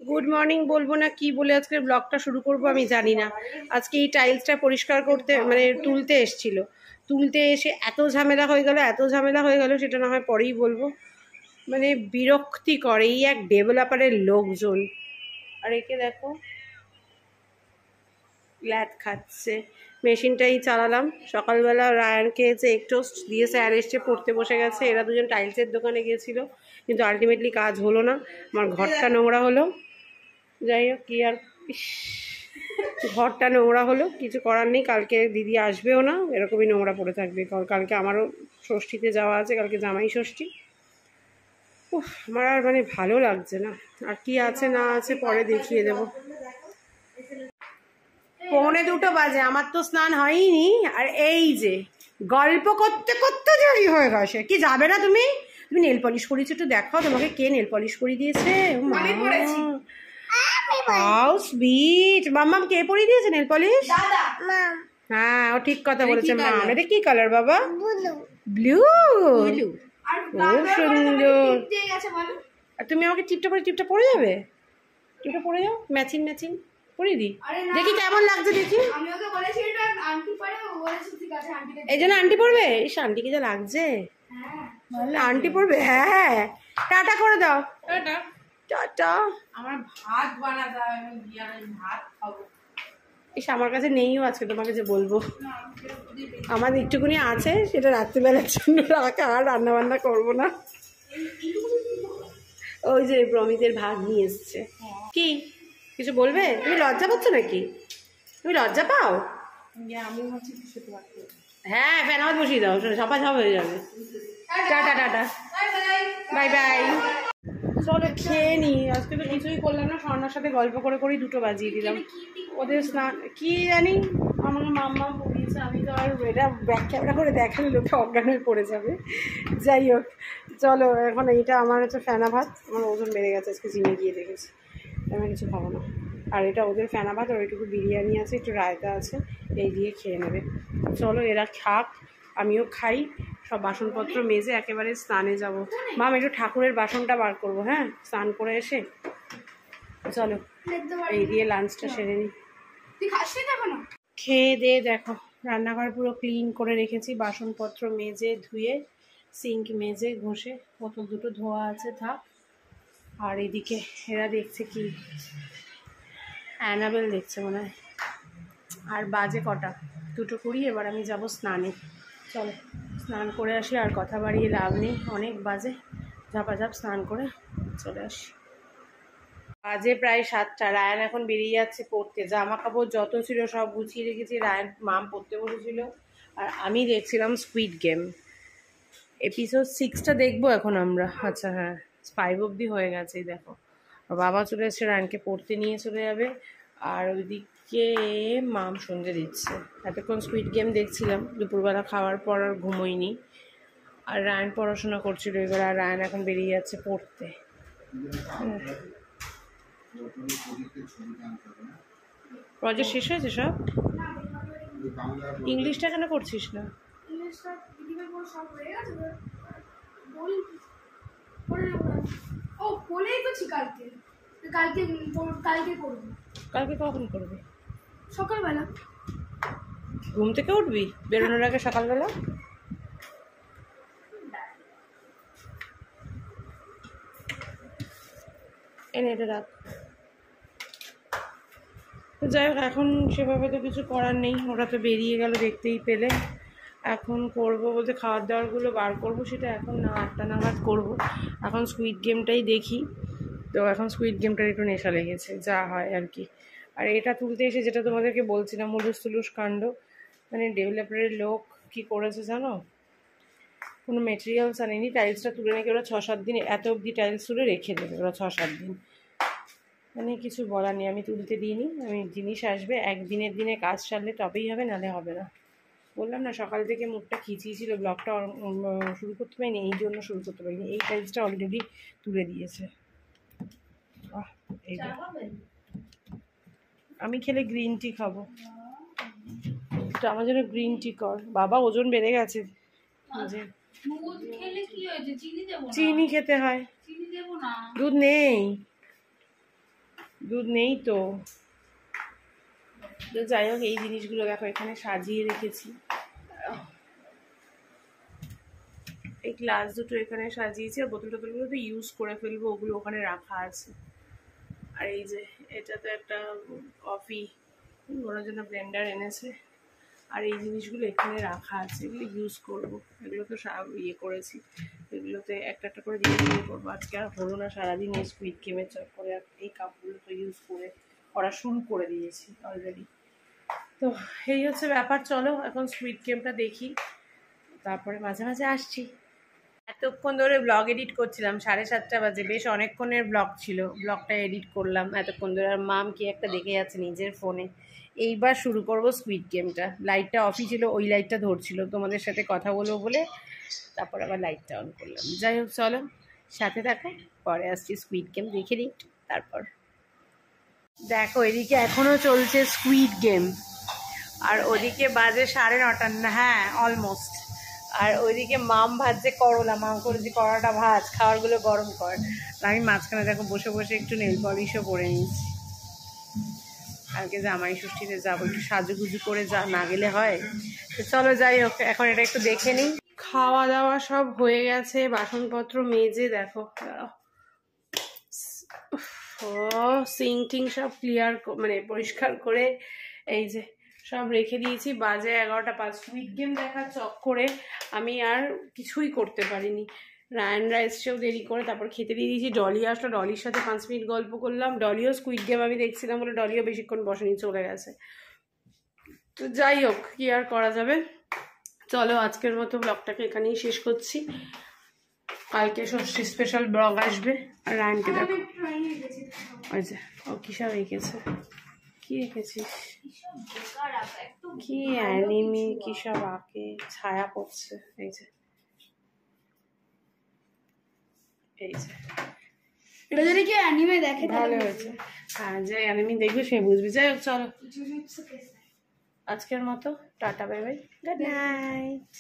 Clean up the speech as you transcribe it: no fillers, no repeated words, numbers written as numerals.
Good morning বলবো না কি বলে আজকে ব্লগটা শুরু করব আমি জানি না। আজকে এই টাইলসটা পরিষ্কার করতে মানে তুলতে এসেছিল, তুলতে এসে এত ঝামেলা হয়ে গেল সেটা না হয় পরেই বলবো। মানে বিরক্তিকর এই এক ডেভেলপারের লোকজন। আর একে দেখো ল্যাদ খাচ্ছে। মেশিনটাই চালালাম সকালবেলা। রায়ানকে যে এক টোস্ট দিয়ে স্যার এসছে, পড়তে বসে গেছে। এরা দুজন টাইলসের দোকানে গিয়েছিল, কিন্তু আলটিমেটলি কাজ হলো না। আমার ঘরটা নোংরা হলো। যাই হোক, কি আর, ঘরটা নোংরা হলো, কিছু করার নেই। কালকে দিদি আসবেও না, এরকমই নোংরা পড়ে থাকবে। কালকে আমারও ষষ্ঠীতে যাওয়া আছে, কালকে জামাই ষষ্ঠী। আমার আর মানে ভালো লাগছে না। আর কি আছে না আছে পরে দেখিয়ে দেবো। 1:45 বাজে, আমার তো স্নান হয়নি। আর এই যে গল্প করতে করতে দেরি হয়ে গেছে। কি যাবে না তুমি? তুমি নেল পলিশ করেছো, একটু দেখাও তোমাকে কে নেল পলিশ করে দিয়েছে। How sweet. মাম্মাম কে পরিয়ে দিয়েছে নেল পলিশ? হ্যাঁ, ও ঠিক কথা বলেছে। মাম, এটা কি কালার বাবা? ব্লু। খুব সুন্দর। আর তুমি আমাকে টিপটা পরে যাবে? টিপটা পরে যাও, ম্যাচিং পরিয়ে দিই, দেখি কেমন লাগছে দেখি। এই জন্য আন্টি পড়বে। এই আন্টিকে যা লাগছে, আন্টি পড়বে। হ্যাঁ, টাটা করে দাও। টাটা। আমার ভাত বানাতে হবে, ভাত খাবো। ইস, আমার কাছে নেইও আজকে, তোমাকে যে বলবো। আমার একটুকুনি আছে, সেটা রাত্রিবেলার জন্য রাখা। আর রান্না বান্না করবো না। ওই যে প্রমিতের ভাগ নিয়ে এসছে। কি কিছু বলবে? তুমি লজ্জা পাচ্ছ নাকি? তুমি লজ্জা পাও? হ্যাঁ, ফ্যান আওয়াজ বসিয়ে দাও, সপা সব হয়ে যাবে। Tata tata, bye bye. চলো খেয়ে নি। আজকে তো কিছুই করলাম না, স্বর্ণার সাথে গল্প করে করেই 2টো বাজিয়ে দিলাম। ওদের স্নান কি জানি, আমাকে মাম্মা পড়িয়েছে। আমি তো আর এটা ব্যাক ক্যামেরা করে দেখালে লোকে অজ্ঞান হয়ে পড়ে যাবে। যাই হোক, চলো এখন এইটা আমার হচ্ছে ফেনা ভাত। আমার ওজন বেড়ে গেছে, আজকে জিমে গিয়ে দেখেছি। আমি কিছু খাবো না। আর এটা ওদের ফেনা ভাত, আর ওইটুকু বিরিয়ানি আছে, একটু রায়তা আছে, এই দিয়ে খেয়ে নেবে। চলো এরা খাক, আমিও খাই। সব বাসনপত্র মেজে একেবারে স্নানে যাব। মাম, একটু ঠাকুরের বাসনটা বার করবো। হ্যাঁ, স্নান করে এসে চলো এই দিয়ে লাঞ্চটা সেরে নিই। খেয়ে দিয়ে দেখো রান্নাঘর পুরো ক্লিন করে রেখেছি, বাসনপত্র মেজে ধুয়ে, সিঙ্ক মেজে ঘষে, বোতল 2টো ধোয়া আছে থাক। আর এদিকে এরা দেখছে কি, অ্যানাবেল দেখছে মনে হয়। আর বাজে কটা? 2:20। এবার আমি যাব স্নানে। চলো স্নান করে আসি, আর কথা বাড়িয়ে লাভ নেই, অনেক বাজে। ঝাপাঝাপ স্নান করে চলে আসি। বাজে প্রায় 7টা। রায়ান এখন বেরিয়ে যাচ্ছে পড়তে। জামা কাপড় যত ছিল সব গুছিয়ে রেখেছি। রায়ান মাম পড়তে বসেছিল, আর আমি দেখছিলাম স্কুইড গেম। এপিসোড 6টা দেখবো এখন আমরা। আচ্ছা হ্যাঁ, 5 অবধি হয়ে গেছে। দেখো বাবা চলে এসছে, রায়ানকে পড়তে নিয়ে চলে যাবে। আর ওইদিকে মাম সন্ধে দিচ্ছে। এতক্ষণ স্কুইড গেম দেখছিলাম, দুপুরবেলা খাওয়ার পর আর ঘুমোইনি। আর রায়ান পড়াশোনা করছিল এবার। আর রায়ান এখন বেরিয়ে যাচ্ছে পড়তে। প্রজেক্ট শেষ হয়েছে সব? ইংলিশটা কেন করছিস না? কালকে কখন করবি? সকালবেলা। ঘুম থেকে উঠবি বেরোনোর আগে সকালবেলা? এনে এটা রাখ। যাই হোক, এখন সেভাবে তো কিছু করার নেই। ওরা তো বেরিয়ে গেল দেখতেই পেলে। এখন করবো বলতে খাবার দাবারগুলো বার করবো, সেটা এখন না 8টা নাগাদ করবো। এখন স্কুইড গেমটাই দেখি। তো এখন স্কুইড গেমটার একটু নেশা লেগেছে, যা হয় আর কি। আর এটা তুলতে এসে যেটা তোমাদেরকে বলছিলাম, হুলুস কাণ্ড। মানে ডেভেলপারের লোক কি করেছে জানো, কোনো মেটেরিয়ালস আনেনি। টাইলসটা তুলে নাকি ওরা 6-7 দিন, এত অবধি টাইলস তুলে রেখে দেবে ওরা 6-7 দিন। মানে কিছু বলার নেই, আমি তুলতে দিইনি। আমি জিনিস আসবে একদিনের দিনে কাজ সারলে তবেই হবে, নাহলে হবে না। বললাম না সকাল থেকে মুখটা খিচিয়েছিল, ব্লগটা শুরু করতে পারিনি, এই জন্য শুরু করতে পারিনি। এই টাইলসটা অলরেডি তুলে দিয়েছে। এই আমি খেলে গ্রিন টি খাবো, তো আমার জন্য গ্রিন টি কর। বাবা ওজন বেড়ে গেছে। চিনি খেতে হয়, দুধ নেই। দুধ নেই তো। তো যাই হোক, এই জিনিসগুলো দেখো এখানে সাজিয়ে রেখেছি। এই গ্লাস দুটো এখানে সাজিয়েছি, আর বোতল টোতলগুলো তো ইউজ করে ফেলবো, ওগুলো ওখানে রাখা আছে। আর এই যে এটা তো একটা কফি ওনার জন্য ব্লেন্ডার এনেছে, আর এই জিনিসগুলো এখানে রাখা আছে, এগুলো ইউজ করবো। এগুলো তো ইয়ে করেছি, এগুলোতে একটা একটা করে দিয়ে ইয়ে করবো। আজকে আর হলো না সারাদিন এই স্কুইড গেমের চক্করে, এই কাপগুলো তো ইউজ করা শুরু করে দিয়েছি অলরেডি। তো এই হচ্ছে ব্যাপার। চলো এখন স্কুইড গেমটা দেখি, তারপরে মাঝে মাঝে আসছি। এতক্ষণ ধরে ব্লগ এডিট করছিলাম, 7:30 বাজে, বেশ অনেকক্ষণের ব্লগ ছিল, ব্লগটা এডিট করলাম এতক্ষণ ধরে। আর মাম কি একটা দেখে যাচ্ছে নিজের ফোনে। এইবার শুরু করবো স্কুইড গেমটা। লাইটটা অফই ছিল, ওই লাইটটা ধরছিল, তোমাদের সাথে কথা বলবো বলে তারপর আবার লাইটটা অন করলাম। যাই হোক চলো সাথে থাকো, পরে আসছি স্কুইড গেম দেখে নিই তারপর। দেখো এদিকে এখনো চলছে স্কুইড গেম, আর ওদিকে বাজে 9:30, হ্যাঁ অলমোস্ট। আর ওইদিকে মাম ভাজছে করলা, মাম করেছে করলাটা ভাজ, খাবারগুলো গরম কর। আমি মাঝখানে দেখো বসে বসে একটু নেল পলিশও করে নিচ্ছি। কালকে জামাই ষষ্ঠীতে যাবো, একটু সাজুগুজু করে না গেলে হয়। তো চলো যাই হোক, এখন এটা একটু দেখে নিই। খাওয়া দাওয়া সব হয়ে গেছে, বাসনপত্র মেজে দেখো সিং টিং সব ক্লিয়ার মানে পরিষ্কার করে এই যে সব রেখে দিয়েছি। বাজে 11:05। স্কুইড গেম দেখার চক্করে আমি আর কিছুই করতে পারিনি। রায়নরা এসছেও দেরি করে, তারপর খেতে দিয়ে দিয়েছি। ডলি আসলো, ডলির সাথে 5 মিনিট গল্প করলাম। ডলিও স্কুইড গেম আমি দেখছিলাম বলে ডলিও বেশিক্ষণ বসেনি, চলে গেছে। তো যাই হোক, কি আর করা যাবে। চলো আজকের মতো ব্লগটাকে এখানেই শেষ করছি। কালকে ষষ্ঠী স্পেশাল ব্লগ আসবে। আর রায়নকে দেখো, ওই যে ও কি সব রেখেছে। কি রেখেছিস? কি অ্যানিমি কি সব আঁকে, ছায়া পড়ছে। এই যে এই যে এটা যদি কি অ্যানিমে দেখে ভালো হয়েছে। হ্যাঁ, যে অ্যানিমি দেখবে সে বুঝবি। যাই হোক চলো আজকের মতো tata, bye bye, good night.